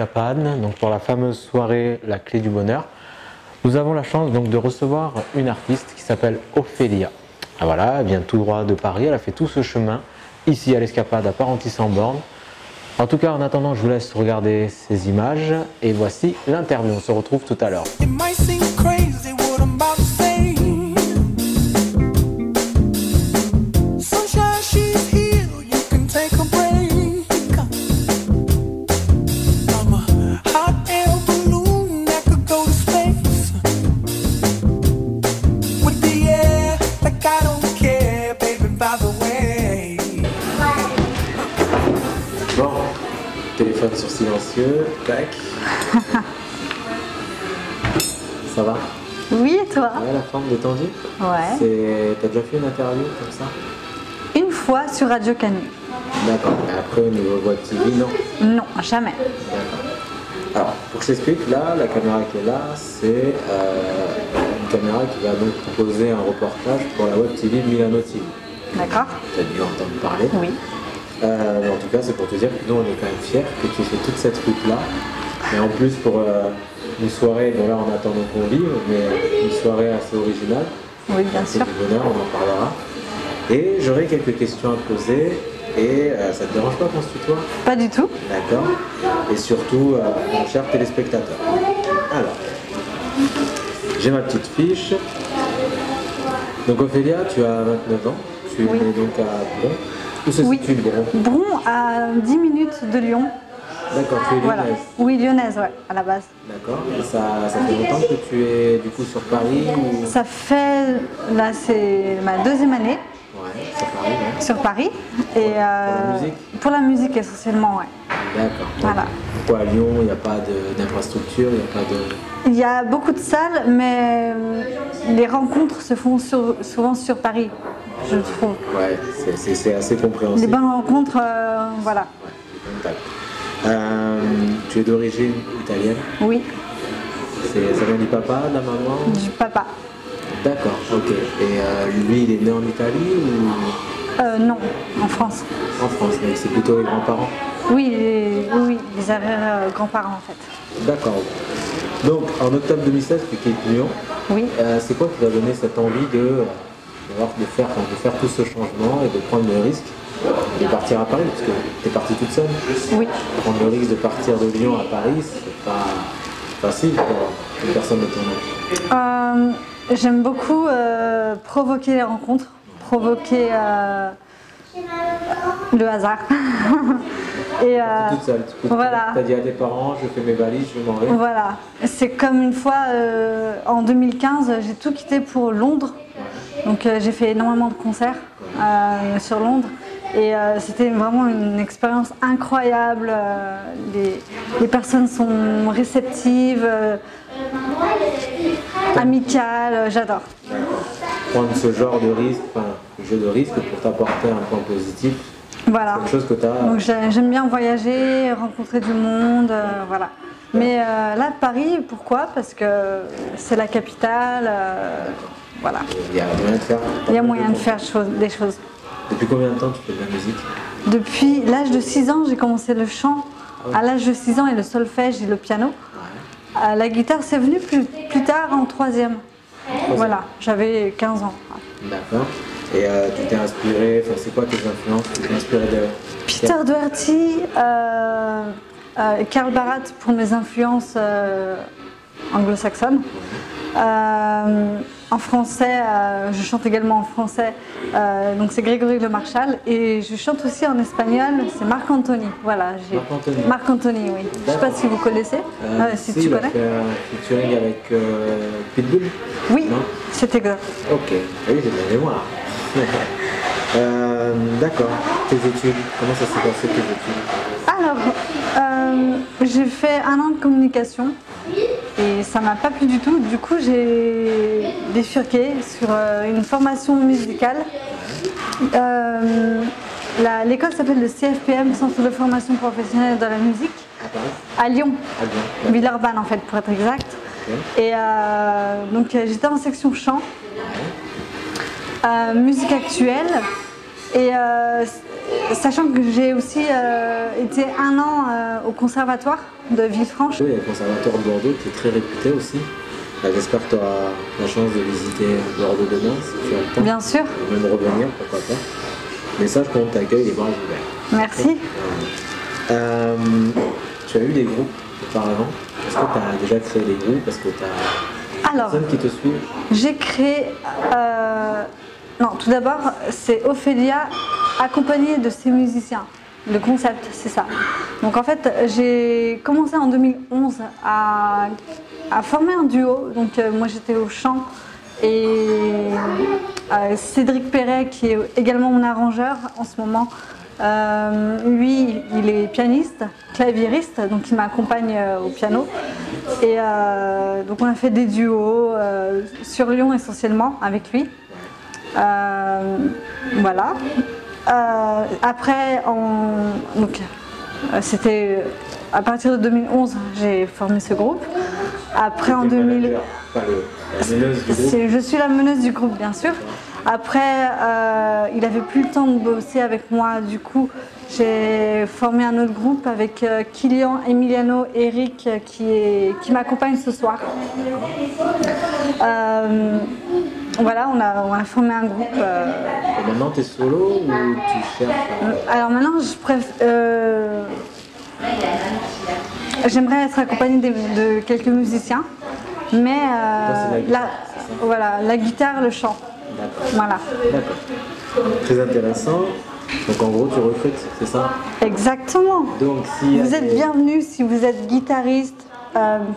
Escapade, donc pour la fameuse soirée La Clé du Bonheur. Nous avons la chance donc de recevoir une artiste qui s'appelle Ophélia. Ah voilà, elle vient tout droit de Paris, elle a fait tout ce chemin ici à l'Escapade à Parentis-en-Born. En tout cas, en attendant, je vous laisse regarder ces images et voici l'interview. On se retrouve tout à l'heure. Bon, téléphone sur silencieux, tac. Ça va? Oui, et toi? Ouais, la forme détendue? Ouais. T'as déjà fait une interview comme ça? Une fois sur Radio Canu. D'accord, mais après au niveau Web TV, non? Non, jamais. D'accord. Alors, pour que je t'explique, là, la caméra qui est là, c'est une caméra qui va donc proposer un reportage pour la Web TV Milano TV. D'accord. Tu as dû entendre parler. Oui. Mais en tout cas, c'est pour te dire que nous, on est quand même fiers que tu aies fait toute cette route-là. Et en plus, pour une soirée, bon là, on attend nos convives, mais une soirée assez originale. Oui, bien sûr. Du bonheur, on en parlera. Et j'aurai quelques questions à poser. Et ça te dérange pas qu'on se tutoie? Pas du tout. D'accord. Et surtout, mon cher téléspectateur. Alors, j'ai ma petite fiche. Donc Ophélia, tu as 29 ans. Tu es née donc à Bron. Où se situe le Bron? Bron, à 10 minutes de Lyon. D'accord, tu es lyonnaise. Voilà. Oui, lyonnaise, ouais, à la base. D'accord. Et ça fait longtemps que tu es du coup sur Paris ou... Ça fait, là c'est ma deuxième année. Ouais, sur Paris, ouais. Sur Paris. Et, pour la musique? Pour la musique essentiellement, ouais. D'accord. Voilà. Pourquoi à Lyon, il n'y a pas d'infrastructure, il n'y a pas de... Il y a beaucoup de salles, mais les rencontres se font souvent sur Paris, je trouve. Ouais, c'est assez compréhensible. Les bonnes rencontres, voilà. Ouais, les contacts. Tu es d'origine italienne? Oui. Ça vient du papa, de la maman? Du papa. D'accord, ok. Et lui, il est né en Italie ou... Non, en France. En France, mais c'est plutôt les grands-parents? Oui, les arrière-grands-parents en fait. D'accord. Donc, en octobre 2016, tu quittes Lyon. Oui. C'est quoi qui t'a donné cette envie de faire tout ce changement et de prendre le risque de partir à Paris? Parce que tu es partie toute seule. Oui. Prendre le risque de partir de Lyon à Paris, c'est pas facile pour une personne de ton âge. J'aime beaucoup provoquer les rencontres, provoquer le hasard. Et toute seule, voilà. Tu as dit à tes parents, je fais mes valises, je m'en vais. Voilà. C'est comme une fois, en 2015, j'ai tout quitté pour Londres. Donc j'ai fait énormément de concerts sur Londres. Et c'était vraiment une expérience incroyable. Les personnes sont réceptives, amicales, j'adore. Prendre ce genre de risque, le jeu de risque pour t'apporter un point positif. Voilà. C'est quelque chose que tu as... Donc j'aime bien voyager, rencontrer du monde, voilà. Mais là, Paris, pourquoi? Parce que c'est la capitale, voilà. Il y a moyen de faire. Il y a moyen de faire des choses. Depuis combien de temps tu fais de la musique? Depuis l'âge de 6 ans, j'ai commencé le chant. À l'âge de 6 ans, et le solfège et le piano. La guitare, c'est venu plus tard en 3e. Voilà, j'avais 15 ans. D'accord. Et tu t'es inspiré, c'est quoi tes influences? Tu t'es inspiré de... Peter Doherty, Karl Barat pour mes influences anglo-saxonnes. En français, je chante également en français, donc c'est Grégory Le Marchal, et je chante aussi en espagnol, c'est Marc Anthony. Voilà, Marc Anthony, oui. Je ne sais pas si vous connaissez, si tu connais. Il a fait un featuring avec Pitbull? Oui, c'est exact. Ok, oui, j'ai bien mémoire. D'accord, tes études, comment ça s'est passé tes études? Alors, j'ai fait 1 an de communication et ça m'a pas plu du tout. Du coup, j'ai bifurqué sur une formation musicale. L'école s'appelle le CFPM, Centre de formation professionnelle dans la musique, à Lyon, Villeurbanne en fait pour être exact. Okay. Et donc j'étais en section chant, musique actuelle, et sachant que j'ai aussi été 1 an au conservatoire de Villefranche. Il y a le conservatoire de Bordeaux qui est très réputé aussi. J'espère que tu auras la chance de visiter Bordeaux demain si tu as le temps. Bien sûr. Ou même revenir, pourquoi pas. Mais sache qu'on t'accueille les bras ouverts. Merci. Tu as eu des groupes auparavant? Est-ce que tu as déjà créé des groupes? Est-ce que tu as personnes qui te suivent? J'ai créé... Non, tout d'abord, c'est Ophélia accompagnée de ses musiciens. Le concept, c'est ça. Donc en fait, j'ai commencé en 2011 à former un duo. Donc moi j'étais au chant et Cédric Perret, qui est également mon arrangeur en ce moment, lui il est pianiste, claviériste, donc il m'accompagne au piano. Et donc on a fait des duos sur Lyon essentiellement avec lui. Voilà. Après, c'était à partir de 2011, j'ai formé ce groupe. Après, en 2000, je suis la meneuse du groupe, bien sûr. Après, il avait plus le temps de bosser avec moi. Du coup, j'ai formé un autre groupe avec Kylian, Emiliano, Eric, qui m'accompagne ce soir. Voilà, on a formé un groupe. Et maintenant, tu es solo ou tu cherches Alors maintenant, j'aimerais être accompagnée de quelques musiciens, mais la guitare, le chant. D'accord. Voilà. D'accord. Très intéressant. Donc en gros, tu recrutes, c'est ça? Exactement. Donc, vous êtes bienvenus si vous êtes guitariste,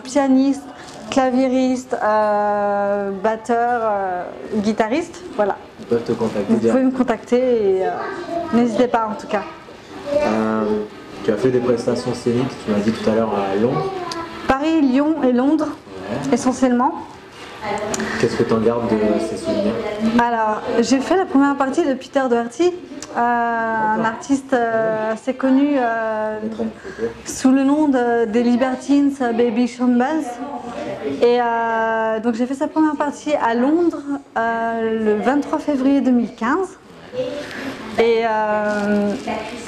pianiste, claviériste, batteur, guitariste, voilà. Ils peuvent te contacter. Vous pouvez me contacter et n'hésitez pas en tout cas. Tu as fait des prestations scéniques, tu m'as dit tout à l'heure à Londres. Paris, Lyon et Londres, essentiellement. Qu'est-ce que tu en gardes de ces souvenirs? Alors, j'ai fait la première partie de Peter Doherty, un artiste assez connu sous le nom des Libertines, Baby Shambles. Et donc j'ai fait sa première partie à Londres le 23 février 2015. Et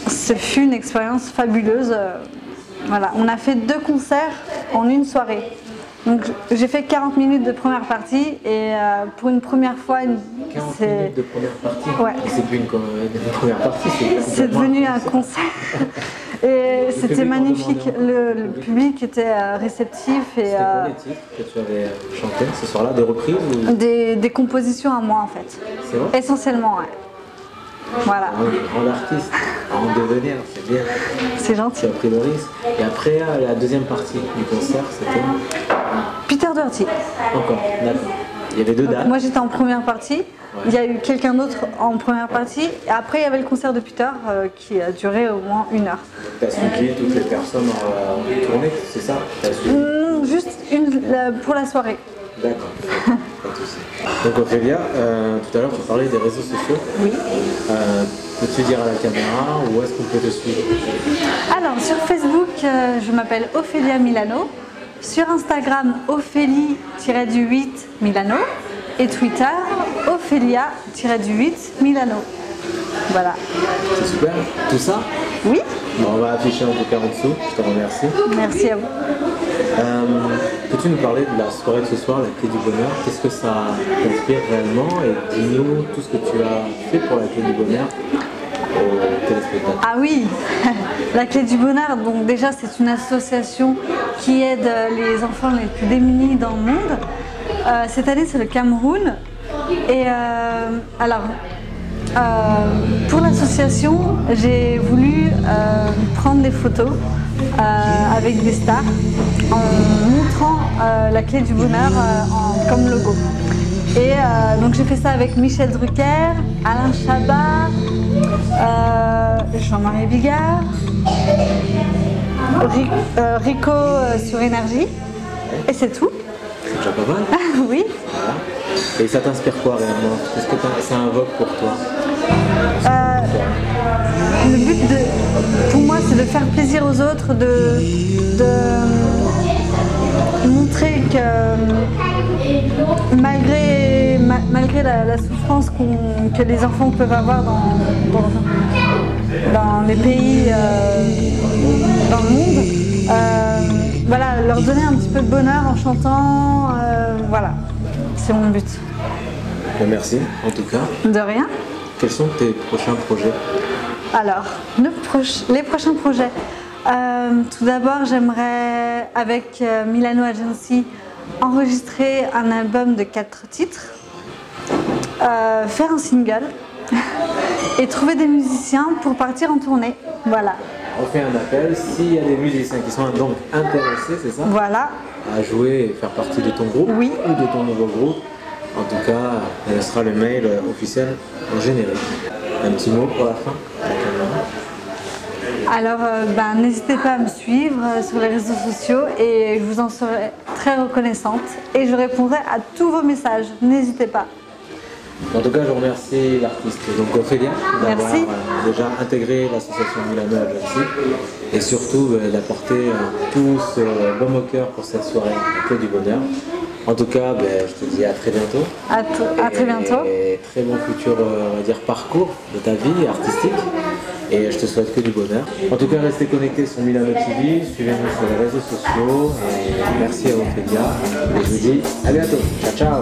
ce fut une expérience fabuleuse. Voilà, on a fait 2 concerts en une soirée. Donc j'ai fait 40 minutes de première partie et pour une première fois... 40 minutes de première partie? Ouais. C'est plus une première partie, c'est devenu un concert. Et c'était magnifique, le public était réceptif. C'était quoi les titres que tu avais chanté ce soir-là? Des reprises ou... des compositions à moi en fait. C'est vrai? Essentiellement, ouais. Voilà. Un grand artiste, en devenir, c'est bien. C'est gentil. Tu as pris le risque. Et après, la deuxième partie du concert, c'était Peter Doherty. Encore, d'accord. Il y avait 2 dates. Moi j'étais en première partie. Il y a eu quelqu'un d'autre en première partie. Et après il y avait le concert de Peter qui a duré au moins 1 heure. Tu as suivi toutes les personnes en tournée, c'est ça? Non, juste pour la soirée. D'accord, pas de souci. Donc Ophélia, tout à l'heure tu parlais des réseaux sociaux. Oui. Peux-tu dire à la caméra où est-ce qu'on peut te suivre? Alors sur Facebook, je m'appelle Ophélia Milano. Sur Instagram, Ophélie-8 Milano. Et Twitter, Ophélia-8 Milano. Voilà. C'est super. Tout ça? Oui. Bon, on va afficher en tout cas en dessous. Je te remercie. Merci à vous. Peux-tu nous parler de la soirée de ce soir, la clé du bonheur? Qu'est-ce que ça t'inspire réellement? Et dis-nous tout ce que tu as fait pour la clé du bonheur aux téléspectateurs. Ah oui, la clé du bonheur, donc déjà c'est une association qui aide les enfants les plus démunis dans le monde. Cette année c'est le Cameroun. Et pour l'association, j'ai voulu prendre des photos avec des stars en montrant la clé du bonheur comme logo. Et donc j'ai fait ça avec Michel Drucker, Alain Chabat, Jean-Marie Bigard, Rico sur Énergie, et c'est tout. C'est déjà pas mal. Oui. Voilà. Et ça t'inspire quoi réellement? Qu'est-ce que ça invoque pour toi? Le but pour moi c'est de faire plaisir aux autres, de montrer que malgré la souffrance que les enfants peuvent avoir dans les pays dans le monde. Voilà, leur donner un petit peu de bonheur en chantant, voilà, c'est mon but. Merci en tout cas. De rien. Quels sont tes prochains projets? Alors, les prochains projets. Tout d'abord, j'aimerais, avec Milano Agency, enregistrer un album de 4 titres, faire un single et trouver des musiciens pour partir en tournée. Voilà. On fait un appel, s'il y a des musiciens qui sont donc intéressés, c'est ça? Voilà. À jouer et faire partie de ton groupe Oui. ou de ton nouveau groupe. En tout cas, ce sera le mail officiel en générique. Un petit mot pour la fin? Alors, n'hésitez pas à me suivre sur les réseaux sociaux et je vous en serai très reconnaissante et je répondrai à tous vos messages. N'hésitez pas. En tout cas, je remercie l'artiste donc Ophélia d'avoir déjà intégré l'association Milano Agency et surtout d'apporter tout ce baume au cœur pour cette soirée la clé du bonheur. En tout cas, je te dis à très bientôt. À très bientôt. Et très bon futur on va dire, parcours de ta vie artistique. Et je te souhaite que du bonheur. En tout cas, restez connectés sur Milano TV, suivez-nous sur les réseaux sociaux. Et merci à Ophélia. Et je vous dis à bientôt. Ciao, ciao.